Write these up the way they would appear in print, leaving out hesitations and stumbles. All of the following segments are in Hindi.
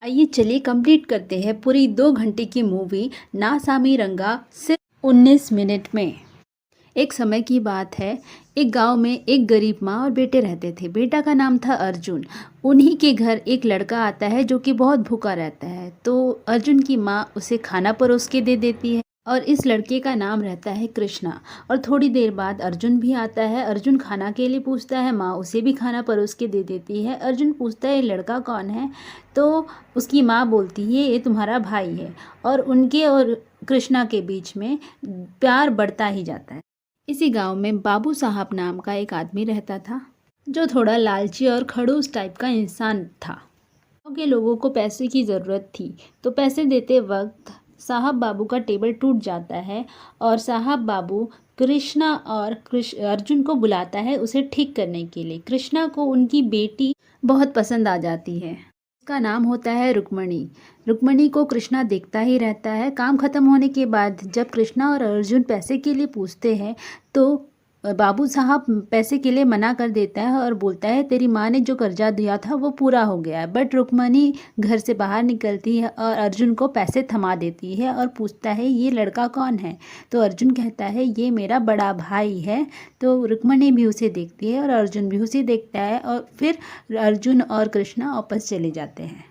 आइए चलिए कंप्लीट करते हैं पूरी 2 घंटे की मूवी ना सामी रंगा सिर्फ 19 मिनट में। एक समय की बात है, एक गांव में एक गरीब माँ और बेटे रहते थे। बेटा का नाम था अर्जुन। उन्हीं के घर एक लड़का आता है जो कि बहुत भूखा रहता है, तो अर्जुन की माँ उसे खाना परोस के दे देती है और इस लड़के का नाम रहता है कृष्णा। और थोड़ी देर बाद अर्जुन भी आता है। अर्जुन खाना के लिए पूछता है, माँ उसे भी खाना परोस के दे देती है। अर्जुन पूछता है, ये लड़का कौन है? तो उसकी माँ बोलती है, ये तुम्हारा भाई है। और उनके और कृष्णा के बीच में प्यार बढ़ता ही जाता है। इसी गांव में बाबू साहब नाम का एक आदमी रहता था, जो थोड़ा लालची और खड़ूस टाइप का इंसान था। गांव के लोगों को पैसे की ज़रूरत थी, तो पैसे देते वक्त साहब बाबू का टेबल टूट जाता है और साहब बाबू कृष्णा और अर्जुन को बुलाता है उसे ठीक करने के लिए। कृष्णा को उनकी बेटी बहुत पसंद आ जाती है। उसका नाम होता है रुक्मणी। रुक्मणी को कृष्णा देखता ही रहता है। काम खत्म होने के बाद जब कृष्णा और अर्जुन पैसे के लिए पूछते हैं, तो बाबू साहब पैसे के लिए मना कर देता है और बोलता है, तेरी माँ ने जो कर्जा दिया था वो पूरा हो गया है। बट रुक्मणी घर से बाहर निकलती है और अर्जुन को पैसे थमा देती है और पूछता है, ये लड़का कौन है? तो अर्जुन कहता है, ये मेरा बड़ा भाई है। तो रुक्मणी भी उसे देखती है और अर्जुन भी उसे देखता है और फिर अर्जुन और कृष्णा वापस चले जाते हैं।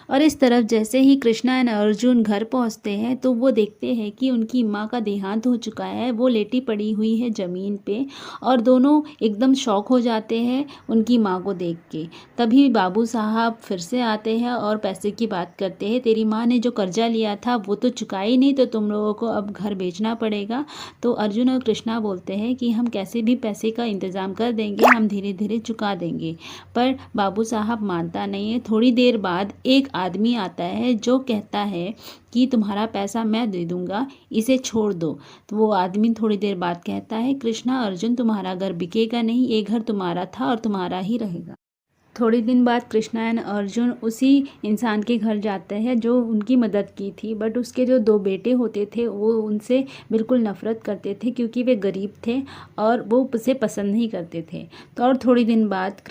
और इस तरफ जैसे ही कृष्णा एंड अर्जुन घर पहुंचते हैं, तो वो देखते हैं कि उनकी माँ का देहांत हो चुका है। वो लेटी पड़ी हुई है ज़मीन पे और दोनों एकदम शॉक हो जाते हैं उनकी माँ को देख के। तभी बाबू साहब फिर से आते हैं और पैसे की बात करते हैं, तेरी माँ ने जो कर्जा लिया था वो तो चुका ही नहीं, तो तुम लोगों को अब घर बेचना पड़ेगा। तो अर्जुन और कृष्णा बोलते हैं कि हम कैसे भी पैसे का इंतज़ाम कर देंगे, हम धीरे धीरे चुका देंगे। पर बाबू साहब मानता नहीं है। थोड़ी देर बाद एक आदमी आता है जो कहता है कि तुम्हारा पैसा मैं दे दूंगा, इसे छोड़ दो। तो वो आदमी थोड़ी देर बाद कहता है, कृष्णा अर्जुन तुम्हारा घर बिकेगा नहीं, ये घर तुम्हारा था और तुम्हारा ही रहेगा। थोड़ी दिन बाद कृष्णा एंड अर्जुन उसी इंसान के घर जाते हैं जो उनकी मदद की थी। बट उसके जो 2 बेटे होते थे वो उनसे बिल्कुल नफ़रत करते थे, क्योंकि वे गरीब थे और वो उसे पसंद नहीं करते थे। तो और थोड़ी दिन बाद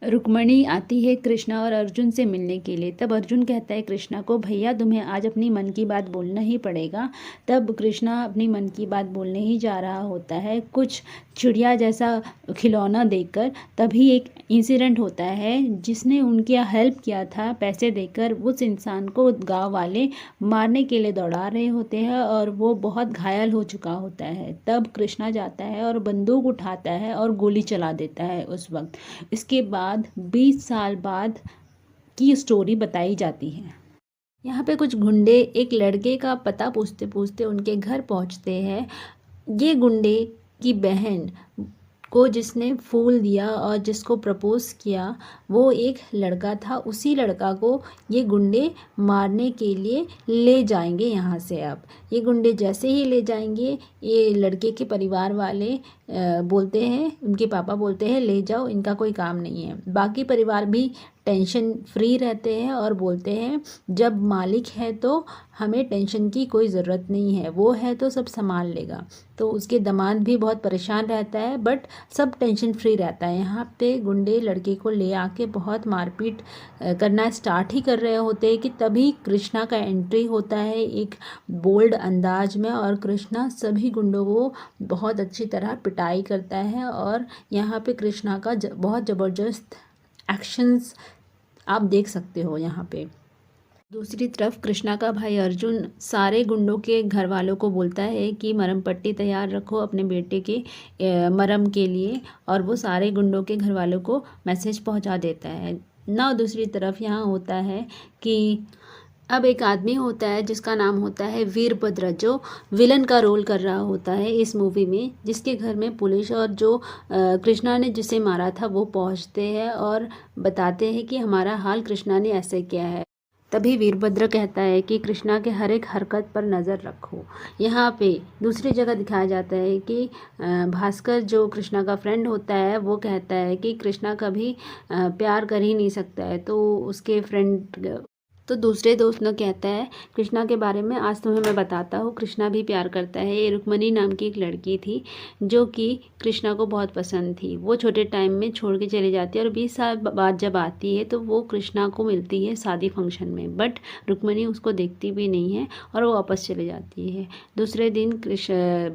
रुक्मणी आती है कृष्णा और अर्जुन से मिलने के लिए। तब अर्जुन कहता है कृष्णा को, भैया तुम्हें आज अपनी मन की बात बोलना ही पड़ेगा। तब कृष्णा अपनी मन की बात बोलने ही जा रहा होता है, कुछ चिड़िया जैसा खिलौना देखकर। तभी एक इंसिडेंट होता है जिसने उनकी हेल्प किया था पैसे देकर, उस इंसान को गांव वाले मारने के लिए दौड़ा रहे होते हैं और वो बहुत घायल हो चुका होता है। तब कृष्णा जाता है और बंदूक उठाता है और गोली चला देता है उस वक्त। इसके बाद 20 साल बाद की स्टोरी बताई जाती है। यहाँ पे कुछ गुंडे एक लड़के का पता पूछते पूछते उनके घर पहुँचते हैं। ये गुंडे की बहन को जिसने फूल दिया और जिसको प्रपोज किया वो एक लड़का था। उसी लड़का को ये गुंडे मारने के लिए ले जाएंगे यहाँ से। अब ये गुंडे जैसे ही ले जाएंगे, ये लड़के के परिवार वाले बोलते हैं, उनके पापा बोलते हैं ले जाओ, इनका कोई काम नहीं है। बाकी परिवार भी टेंशन फ्री रहते हैं और बोलते हैं जब मालिक है तो हमें टेंशन की कोई ज़रूरत नहीं है, वो है तो सब संभाल लेगा। तो उसके दामाद भी बहुत परेशान रहता है, बट सब टेंशन फ्री रहता है। यहाँ पे गुंडे लड़के को ले आके बहुत मारपीट करना स्टार्ट ही कर रहे होते हैं कि तभी कृष्णा का एंट्री होता है एक बोल्ड अंदाज में, और कृष्णा सभी गुंडों को बहुत अच्छी तरह पिटाई करता है। और यहाँ पे कृष्णा का बहुत ज़बरदस्त एक्शंस आप देख सकते हो यहाँ पे। दूसरी तरफ कृष्णा का भाई अर्जुन सारे गुंडों के घर वालों को बोलता है कि मरहम पट्टी तैयार रखो अपने बेटे के मरहम के लिए, और वो सारे गुंडों के घर वालों को मैसेज पहुंचा देता है ना। दूसरी तरफ यहाँ होता है कि अब एक आदमी होता है जिसका नाम होता है वीरभद्र, जो विलन का रोल कर रहा होता है इस मूवी में, जिसके घर में पुलिस और जो कृष्णा ने जिसे मारा था वो पहुंचते हैं और बताते हैं कि हमारा हाल कृष्णा ने ऐसे किया है। तभी वीरभद्र कहता है कि कृष्णा के हर एक हरकत पर नज़र रखो। यहाँ पे दूसरी जगह दिखाया जाता है कि भास्कर जो कृष्णा का फ्रेंड होता है वो कहता है कि कृष्णा कभी प्यार कर ही नहीं सकता है। तो उसके फ्रेंड तो दूसरे दोस्त ने कहता है कृष्णा के बारे में, आज तुम्हें मैं बताता हूँ। कृष्णा भी प्यार करता है। ये रुक्मणी नाम की एक लड़की थी जो कि कृष्णा को बहुत पसंद थी। वो छोटे टाइम में छोड़ के चली जाती है और 20 साल बाद जब आती है तो वो कृष्णा को मिलती है शादी फंक्शन में, बट रुक्मणी उसको देखती भी नहीं है और वो वापस चली जाती है। दूसरे दिन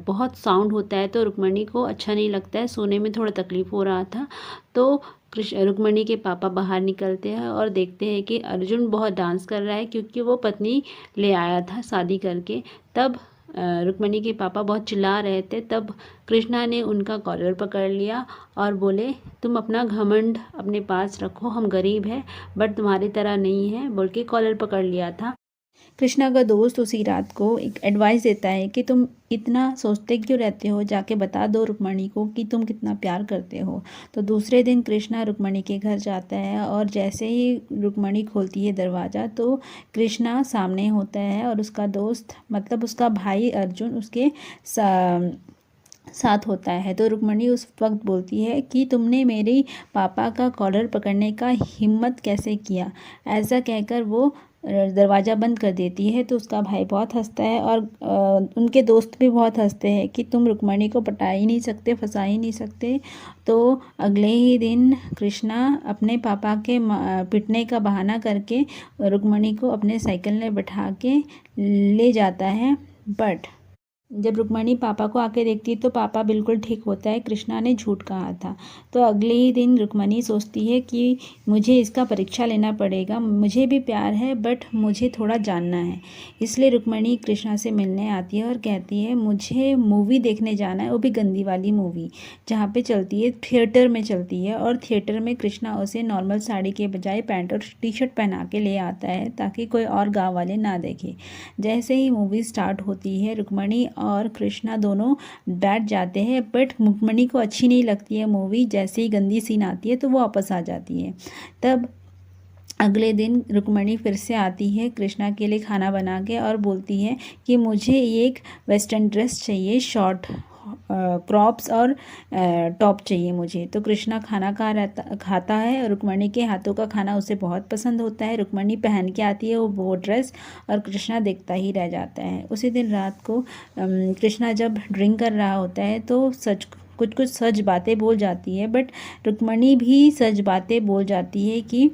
बहुत साउंड होता है तो रुक्मणी को अच्छा नहीं लगता है, सोने में थोड़ा तकलीफ़ हो रहा था। तो रुक्मणी के पापा बाहर निकलते हैं और देखते हैं कि अर्जुन बहुत डांस कर रहा है, क्योंकि वो पत्नी ले आया था शादी करके। तब रुक्मणी के पापा बहुत चिल्ला रहे थे। तब कृष्णा ने उनका कॉलर पकड़ लिया और बोले, तुम अपना घमंड अपने पास रखो, हम गरीब हैं बट तुम्हारी तरह नहीं है, बोल के कॉलर पकड़ लिया था। कृष्णा का दोस्त उसी रात को एक एडवाइस देता है कि तुम इतना सोचते क्यों रहते हो, जाके बता दो रुक्मणी को कि तुम कितना प्यार करते हो। तो दूसरे दिन कृष्णा रुक्मणी के घर जाता है और जैसे ही रुक्मणी खोलती है दरवाज़ा तो कृष्णा सामने होता है और उसका दोस्त मतलब उसका भाई अर्जुन उसके साथ होता है। तो रुक्मणी उस वक्त बोलती है कि तुमने मेरे पापा का कॉलर पकड़ने का हिम्मत कैसे किया। ऐसा कहकर वो दरवाज़ा बंद कर देती है। तो उसका भाई बहुत हंसता है और उनके दोस्त भी बहुत हंसते हैं कि तुम रुक्मणी को पटा ही नहीं सकते, फंसा ही नहीं सकते। तो अगले ही दिन कृष्णा अपने पापा के पिटने का बहाना करके रुक्मणी को अपने साइकिल में बैठा के ले जाता है। बट जब रुक्मणी पापा को आके देखती है तो पापा बिल्कुल ठीक होता है, कृष्णा ने झूठ कहा था। तो अगले ही दिन रुक्मणी सोचती है कि मुझे इसका परीक्षा लेना पड़ेगा, मुझे भी प्यार है बट मुझे थोड़ा जानना है। इसलिए रुक्मणी कृष्णा से मिलने आती है और कहती है मुझे मूवी देखने जाना है, वो भी गंदी वाली मूवी जहाँ पे चलती है, थिएटर में चलती है। और थिएटर में कृष्णा उसे नॉर्मल साड़ी के बजाय पैंट और टी शर्ट पहना के ले आता है ताकि कोई और गाँव वाले ना देखे। जैसे ही मूवी स्टार्ट होती है रुक्मणी और कृष्णा दोनों बैठ जाते हैं, बट रुक्मणी को अच्छी नहीं लगती है मूवी। जैसे ही गंदी सीन आती है तो वो वापस आ जाती है। तब अगले दिन रुक्मणी फिर से आती है कृष्णा के लिए खाना बना के और बोलती है कि मुझे एक वेस्टर्न ड्रेस चाहिए, शॉर्ट क्रॉप्स और टॉप चाहिए मुझे। तो कृष्णा खाना खाता है और रुक्मणी के हाथों का खाना उसे बहुत पसंद होता है। रुक्मणी पहन के आती है वो ड्रेस और कृष्णा देखता ही रह जाता है। उसी दिन रात को कृष्णा जब ड्रिंक कर रहा होता है तो कुछ सच बातें बोल जाती है, बट रुक्मणी भी सच बातें बोल जाती है कि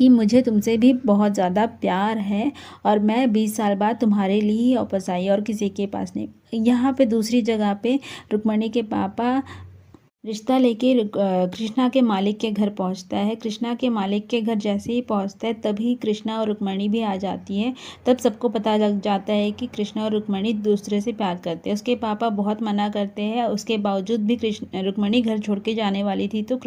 मुझे तुमसे भी बहुत ज़्यादा प्यार है और मैं 20 साल बाद तुम्हारे लिए ही वापस आई और किसी के पास नहीं। यहाँ पे दूसरी जगह पे रुक्मणी के पापा रिश्ता लेके कृष्णा के मालिक के घर पहुंचता है। कृष्णा के मालिक के घर जैसे ही पहुंचता है तभी कृष्णा और रुक्मणी भी आ जाती है। तब सबको पता लग जाता है कि कृष्णा और रुक्मणी दूसरे से प्यार करते हैं। उसके पापा बहुत मना करते हैं, उसके बावजूद भी रुक्मणी घर छोड़ के जाने वाली थी तो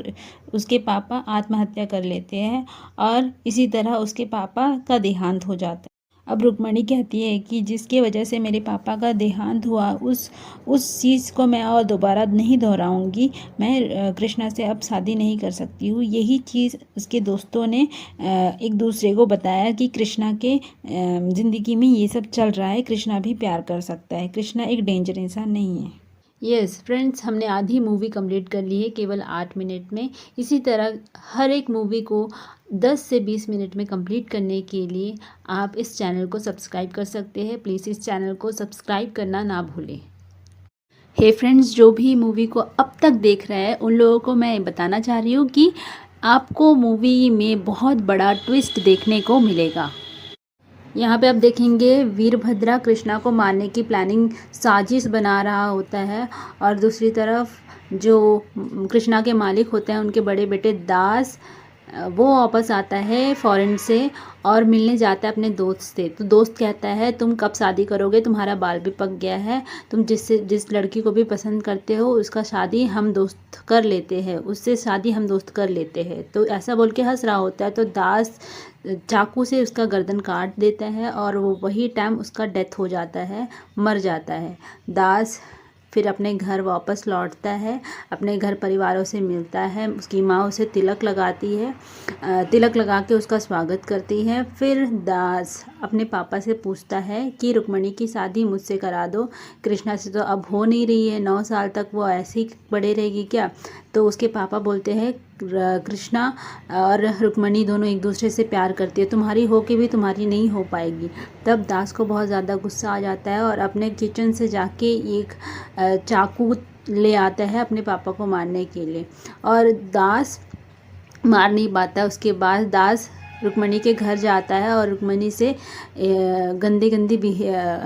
उसके पापा आत्महत्या कर लेते हैं और इसी तरह उसके पापा का देहांत हो जाता है। अब रुक्मणी कहती है कि जिसकी वजह से मेरे पापा का देहांत हुआ उस चीज़ को मैं और दोबारा नहीं दोहराऊंगी। मैं कृष्णा से अब शादी नहीं कर सकती हूँ। यही चीज़ उसके दोस्तों ने एक दूसरे को बताया कि कृष्णा के ज़िंदगी में ये सब चल रहा है, कृष्णा भी प्यार कर सकता है, कृष्णा एक डेंजर इंसान नहीं है। यस फ्रेंड्स, हमने आधी मूवी कंप्लीट कर ली है केवल 8 मिनट में। इसी तरह हर एक मूवी को 10 से 20 मिनट में कंप्लीट करने के लिए आप इस चैनल को सब्सक्राइब कर सकते हैं। प्लीज़ इस चैनल को सब्सक्राइब करना ना भूलें। हे फ्रेंड्स, जो भी मूवी को अब तक देख रहे हैं उन लोगों को मैं बताना चाह रही हूँ कि आपको मूवी में बहुत बड़ा ट्विस्ट देखने को मिलेगा। यहाँ पे आप देखेंगे वीरभद्रा कृष्णा को मारने की प्लानिंग साजिश बना रहा होता है और दूसरी तरफ जो कृष्णा के मालिक होते हैं उनके बड़े बेटे दास वो वापस आता है फॉरेन से और मिलने जाता है अपने दोस्त से। तो दोस्त कहता है तुम कब शादी करोगे, तुम्हारा बाल भी पक गया है, तुम जिस लड़की को भी पसंद करते हो उसका शादी हम दोस्त कर लेते हैं, उससे शादी हम दोस्त कर लेते हैं। तो ऐसा बोल के हंस रहा होता है तो दास चाकू से उसका गर्दन काट देता है और वो वही टाइम उसका डेथ हो जाता है, मर जाता है। दास फिर अपने घर वापस लौटता है, अपने घर परिवारों से मिलता है, उसकी माँ उसे तिलक लगाती है, तिलक लगा के उसका स्वागत करती है। फिर दास अपने पापा से पूछता है कि रुक्मणी की शादी मुझसे करा दो, कृष्णा से तो अब हो नहीं रही है, 9 साल तक वो ऐसे ही पड़े रहेगी क्या। तो उसके पापा बोलते हैं कृष्णा और रुक्मणी दोनों एक दूसरे से प्यार करती है, तुम्हारी हो के भी तुम्हारी नहीं हो पाएगी। तब दास को बहुत ज़्यादा गुस्सा आ जाता है और अपने किचन से जाके एक चाकू ले आता है अपने पापा को मारने के लिए, और दास मार नहीं पाता। उसके बाद दास रुक्मणी के घर जाता है और रुक्मणी से गंदी गंदी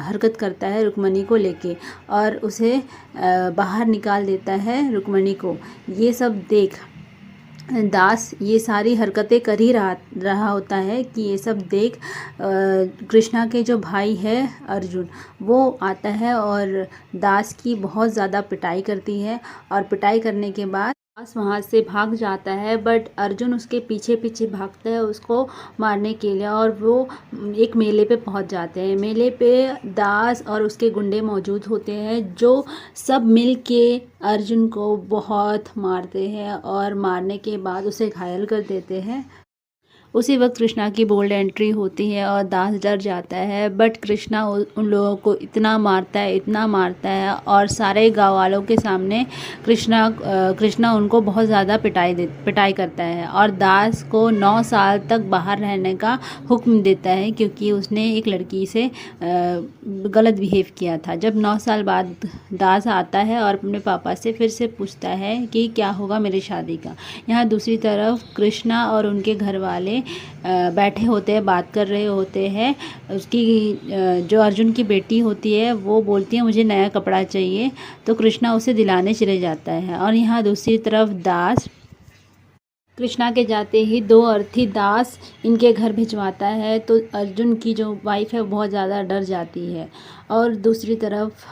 हरकत करता है रुक्मणी को लेके, और उसे बाहर निकाल देता है रुक्मणी को। ये सब देख दास ये सारी हरकतें कर ही रहा होता है कि ये सब देख कृष्णा के जो भाई है अर्जुन, वो आता है और दास की बहुत ज़्यादा पिटाई करती है, और पिटाई करने के बाद दास वहाँ से भाग जाता है। बट अर्जुन उसके पीछे पीछे भागता है उसको मारने के लिए, और वो एक मेले पे पहुँच जाते हैं। मेले पे दास और उसके गुंडे मौजूद होते हैं, जो सब मिल के अर्जुन को बहुत मारते हैं और मारने के बाद उसे घायल कर देते हैं। उसी वक्त कृष्णा की बोल्ड एंट्री होती है और दास डर जाता है, बट कृष्णा उन लोगों को इतना मारता है और सारे गाँव वालों के सामने कृष्णा उनको बहुत ज़्यादा पिटाई करता है, और दास को 9 साल तक बाहर रहने का हुक्म देता है, क्योंकि उसने एक लड़की से गलत बिहेव किया था। जब 9 साल बाद दास आता है और अपने पापा से फिर से पूछता है कि क्या होगा मेरी शादी का। यहाँ दूसरी तरफ कृष्णा और उनके घर वाले बैठे होते हैं, बात कर रहे होते हैं। उसकी जो अर्जुन की बेटी होती है वो बोलती है मुझे नया कपड़ा चाहिए, तो कृष्णा उसे दिलाने चले जाता है। और यहाँ दूसरी तरफ दास कृष्णा के जाते ही 2 अर्थी दास इनके घर भिजवाता है, तो अर्जुन की जो वाइफ है बहुत ज़्यादा डर जाती है। और दूसरी तरफ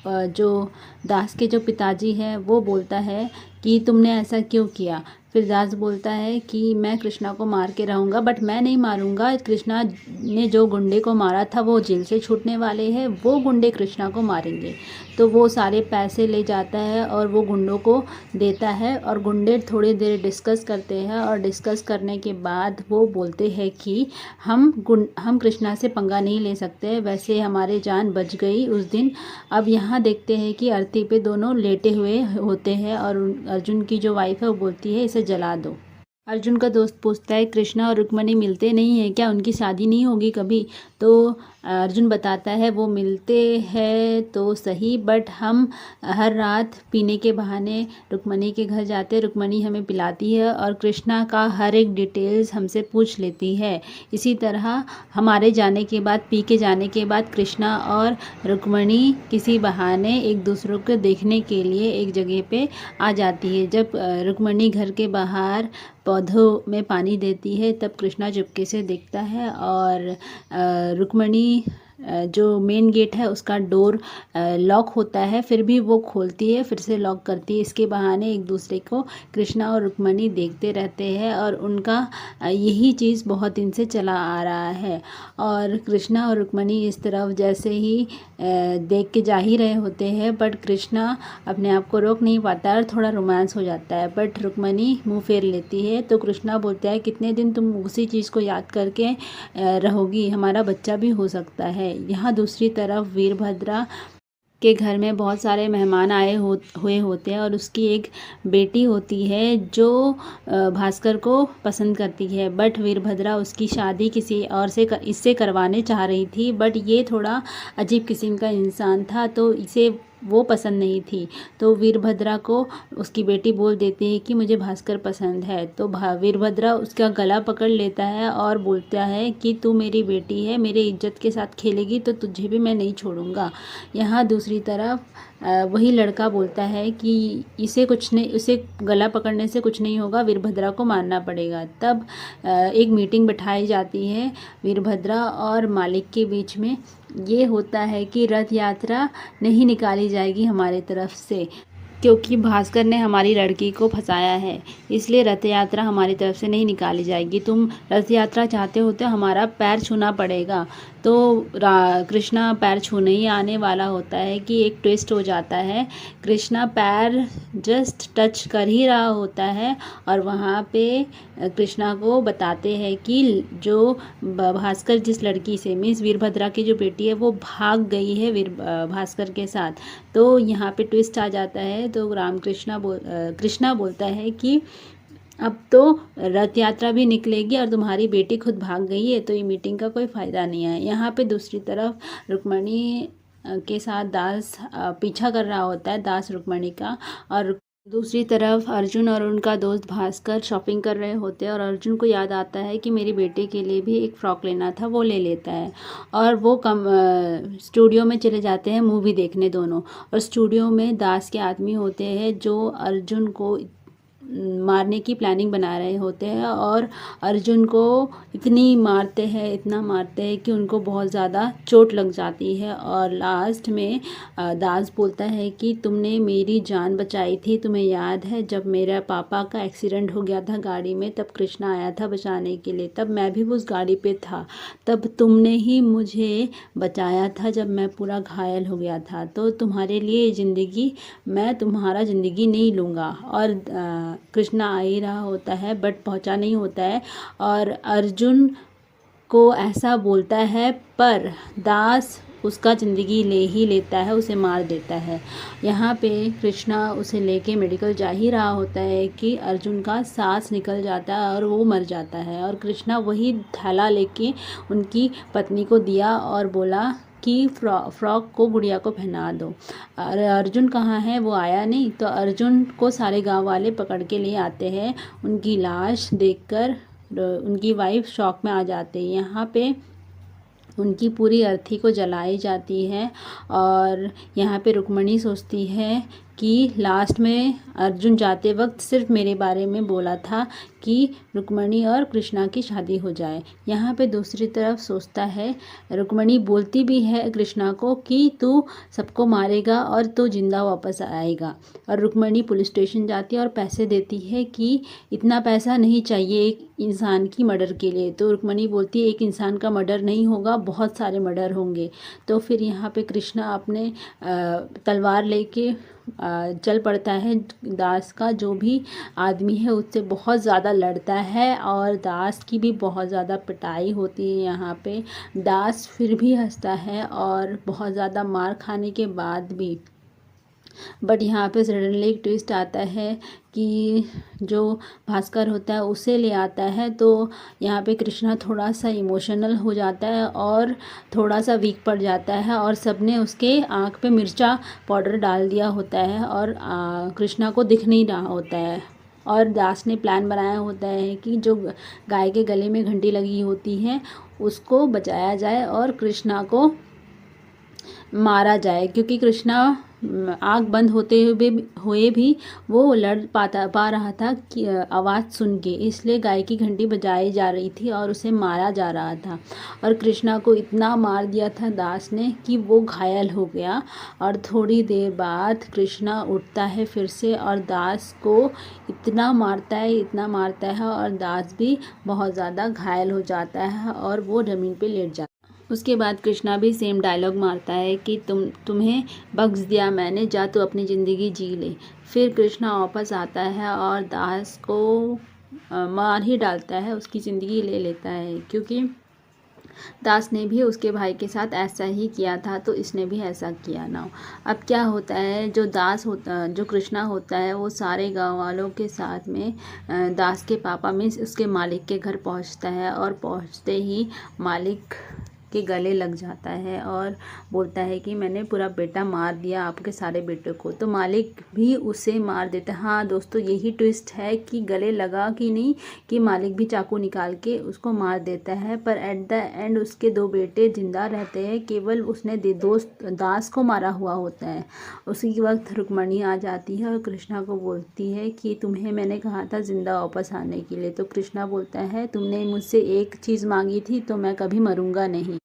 जो दास के जो पिताजी हैं वो बोलता है कि तुमने ऐसा क्यों किया। फिर दास बोलता है कि मैं कृष्णा को मार के रहूँगा, बट मैं नहीं मारूंगा। कृष्णा ने जो गुंडे को मारा था वो जेल से छूटने वाले हैं, वो गुंडे कृष्णा को मारेंगे। तो वो सारे पैसे ले जाता है और वो गुंडों को देता है, और गुंडे थोड़ी देर डिस्कस करते हैं, और डिस्कस करने के बाद वो बोलते हैं कि हम कृष्णा से पंगा नहीं ले सकते, वैसे हमारे जान बच गई उस दिन। अब यहाँ देखते हैं कि आरती पे दोनों लेटे हुए होते हैं, और अर्जुन की जो वाइफ है वो बोलती है इसे जला दो। अर्जुन का दोस्त पूछता है कृष्णा और रुक्मणी मिलते नहीं हैं क्या, उनकी शादी नहीं होगी कभी। तो अर्जुन बताता है वो मिलते हैं तो सही, बट हम हर रात पीने के बहाने रुक्मणी के घर जाते हैं, रुक्मणी हमें पिलाती है और कृष्णा का हर एक डिटेल्स हमसे पूछ लेती है। इसी तरह हमारे जाने के बाद, पी के जाने के बाद कृष्णा और रुक्मणी किसी बहाने एक दूसरे को देखने के लिए एक जगह पे आ जाती है। जब रुक्मणी घर के बाहर पौधों में पानी देती है तब कृष्णा चुपके से देखता है, और रुक्मणी जो मेन गेट है उसका डोर लॉक होता है, फिर भी वो खोलती है, फिर से लॉक करती है। इसके बहाने एक दूसरे को कृष्णा और रुक्मणी देखते रहते हैं, और उनका यही चीज़ बहुत दिन से चला आ रहा है। और कृष्णा और रुक्मणी इस तरफ जैसे ही देख के जा ही रहे होते हैं, बट कृष्णा अपने आप को रोक नहीं पाता और थोड़ा रोमांस हो जाता है, बट रुक्मणी मुंह फेर लेती है। तो कृष्णा बोलता है कितने दिन तुम उसी चीज़ को याद करके रहोगी, हमारा बच्चा भी हो सकता है। यहाँ दूसरी तरफ वीरभद्रा के घर में बहुत सारे मेहमान हुए होते हैं, और उसकी एक बेटी होती है जो भास्कर को पसंद करती है, बट वीरभद्रा उसकी शादी किसी और से इससे करवाने चाह रही थी, बट ये थोड़ा अजीब किस्म का इंसान था तो इसे वो पसंद नहीं थी। तो वीरभद्रा को उसकी बेटी बोल देती है कि मुझे भास्कर पसंद है। तो वीरभद्रा उसका गला पकड़ लेता है और बोलता है कि तू मेरी बेटी है, मेरे इज्जत के साथ खेलेगी तो तुझे भी मैं नहीं छोड़ूंगा। यहाँ दूसरी तरफ वही लड़का बोलता है कि इसे गला पकड़ने से कुछ नहीं होगा, वीरभद्रा को मारना पड़ेगा। तब एक मीटिंग बिठाई जाती है वीरभद्रा और मालिक के बीच में। ये होता है कि रथ यात्रा नहीं निकाली जाएगी हमारे तरफ से, क्योंकि भास्कर ने हमारी लड़की को फंसाया है, इसलिए रथ यात्रा हमारी तरफ से नहीं निकाली जाएगी। तुम रथ यात्रा चाहते हो तो हमारा पैर छूना पड़ेगा। तो कृष्णा पैर छूने ही आने वाला होता है कि एक ट्विस्ट हो जाता है। कृष्णा पैर जस्ट टच कर ही रहा होता है, और वहाँ पे कृष्णा को बताते हैं कि जो भास्कर जिस लड़की से, मीन्स वीरभद्रा की जो बेटी है, वो भाग गई है भास्कर के साथ। तो यहाँ पे ट्विस्ट आ जाता है, है तो कृष्णा बोलता है कि अब तो रथ यात्रा भी निकलेगी और तुम्हारी बेटी खुद भाग गई है तो ये मीटिंग का कोई फ़ायदा नहीं है। यहाँ पे दूसरी तरफ रुक्मणी के साथ दास पीछा कर रहा होता है, दास रुक्मणी का। और दूसरी तरफ अर्जुन और उनका दोस्त भास्कर शॉपिंग कर रहे होते हैं और अर्जुन को याद आता है कि मेरी बेटे के लिए भी एक फ़्रॉक लेना था, वो ले लेता है। और वो स्टूडियो में चले जाते हैं मूवी देखने दोनों। और स्टूडियो में दास के आदमी होते हैं जो अर्जुन को मारने की प्लानिंग बना रहे होते हैं और अर्जुन को इतना मारते हैं कि उनको बहुत ज़्यादा चोट लग जाती है। और लास्ट में दास बोलता है कि तुमने मेरी जान बचाई थी, तुम्हें याद है जब मेरा पापा का एक्सीडेंट हो गया था गाड़ी में, तब कृष्णा आया था बचाने के लिए, तब मैं भी उस गाड़ी पे था, तब तुमने ही मुझे बचाया था जब मैं पूरा घायल हो गया था, तो तुम्हारे लिए ज़िंदगी, मैं तुम्हारा ज़िंदगी नहीं लूँगा। और कृष्णा आ ही रहा होता है बट पहुंचा नहीं होता है और अर्जुन को ऐसा बोलता है पर दास उसका ज़िंदगी ले ही लेता है, उसे मार देता है। यहाँ पे कृष्णा उसे लेके मेडिकल जा ही रहा होता है कि अर्जुन का सांस निकल जाता है और वो मर जाता है। और कृष्णा वही थैला लेके उनकी पत्नी को दिया और बोला कि फ्रॉक को गुड़िया को पहना दो। और अर्जुन कहाँ है, वो आया नहीं। तो अर्जुन को सारे गांव वाले पकड़ के लिए आते हैं। उनकी लाश देखकर उनकी वाइफ शॉक में आ जाती है। यहाँ पे उनकी पूरी अर्थी को जलाई जाती है और यहाँ पे रुक्मणी सोचती है कि लास्ट में अर्जुन जाते वक्त सिर्फ मेरे बारे में बोला था कि रुक्मणी और कृष्णा की शादी हो जाए। यहाँ पे दूसरी तरफ सोचता है, रुक्मणी बोलती भी है कृष्णा को कि तू सबको मारेगा और तू जिंदा वापस आएगा। और रुक्मणी पुलिस स्टेशन जाती है और पैसे देती है कि इतना पैसा नहीं चाहिए एक इंसान की मर्डर के लिए। तो रुक्मणी बोलती है एक इंसान का मर्डर नहीं होगा, बहुत सारे मर्डर होंगे। तो फिर यहाँ पे कृष्णा अपने तलवार लेके चल पड़ता है। दास का जो भी आदमी है उससे बहुत ज़्यादा लड़ता है और दास की भी बहुत ज़्यादा पिटाई होती है। यहाँ पे दास फिर भी हंसता है और बहुत ज़्यादा मार खाने के बाद भी। बट यहाँ पे सडनली एक ट्विस्ट आता है कि जो भास्कर होता है उसे ले आता है। तो यहाँ पे कृष्णा थोड़ा सा इमोशनल हो जाता है और थोड़ा सा वीक पड़ जाता है और सबने उसके आँख पे मिर्चा पाउडर डाल दिया होता है और कृष्णा को दिख नहीं रहा होता है। और दास ने प्लान बनाया होता है कि जो गाय के गले में घंटी लगी होती है उसको बचाया जाए और कृष्णा को मारा जाए, क्योंकि कृष्णा आँख बंद होते हुए भी वो लड़ पा रहा था कि आवाज़ सुन के, इसलिए गाय की घंटी बजाई जा रही थी और उसे मारा जा रहा था। और कृष्णा को इतना मार दिया था दास ने कि वो घायल हो गया। और थोड़ी देर बाद कृष्णा उठता है फिर से और दास को इतना मारता है और दास भी बहुत ज़्यादा घायल हो जाता है और वो ज़मीन पे लेट जाता है। उसके बाद कृष्णा भी सेम डायलॉग मारता है कि तुम्हें बख्श दिया मैंने, जा तू अपनी ज़िंदगी जी ले। फिर कृष्णा वापस आता है और दास को मार ही डालता है, उसकी ज़िंदगी ले लेता है, क्योंकि दास ने भी उसके भाई के साथ ऐसा ही किया था तो इसने भी ऐसा किया ना। अब क्या होता है, जो कृष्णा होता है वो सारे गांव वालों के साथ में दास के पापा में उसके मालिक के घर पहुंचता है और पहुंचते ही मालिक के गले लग जाता है और बोलता है कि मैंने पूरा बेटा मार दिया, आपके सारे बेटों को। तो मालिक भी उसे मार देता है। हाँ दोस्तों, यही ट्विस्ट है कि गले लगा कि नहीं, कि मालिक भी चाकू निकाल के उसको मार देता है, पर एट द एंड उसके दो बेटे जिंदा रहते हैं, केवल उसने दोस्त दास को मारा हुआ होता है। उसी वक्त रुक्मणी आ जाती है और कृष्णा को बोलती है कि तुम्हें मैंने कहा था जिंदा वापस आने के लिए। तो कृष्णा बोलता है तुमने मुझसे एक चीज़ मांगी थी तो मैं कभी मरूंगा नहीं।